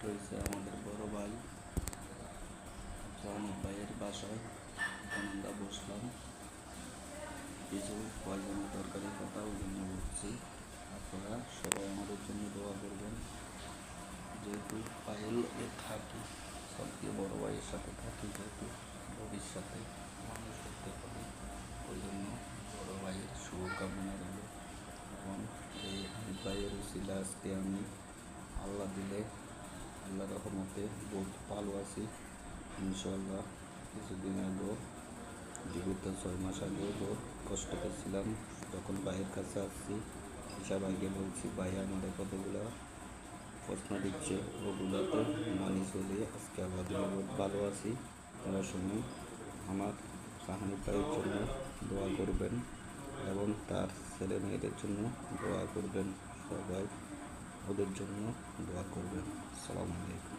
হয়েছে আমাদের বড় ভাই জাহাঙ্গীর ভাইয়ের বাসায়। এখন আমরা বসলাম, কিছু পয়জনের তরকারি কথা ওই জন্য বলছি। আপনারা সবাই আমাদের জন্য দোয়া করবেন, যেহেতু পায়েলে থাকি, সবচেয়ে বড় ভাইয়ের সাথে থাকি, যেহেতু ভবিষ্যতে মানুষ হতে হবে, ওই জন্য বড় ভাইয়ের শুভকামনা রইল। এবং এই হানিফ ভাইয়ের উসিলা আজকে আমি আল্লাহ দিলে, আল্লাহ রহমতে বহুত ভালো আছি ইনশাল্লাহ। কিছুদিন আগেও জীবিত 6 মাস আগেও বহুত কষ্ট করছিলাম, যখন ভাইয়ের কাছে আসছি ঈশা ভাইকে বলছি, ভাই আমাদের কতগুলো প্রশ্ন দিচ্ছে, ওগুলোতে মানি চলিয়ে আজকে আল্লাহ দিলে বহুত ভালো আছি। তারা শুনে আমার হানিফ ভাইয়ের জন্য দোয়া করবেন এবং তার ছেলে মেয়েদের জন্য দোয়া করবেন, সবাই ওদের জন্য দোয়া করবেন। আসসালামু আলাইকুম।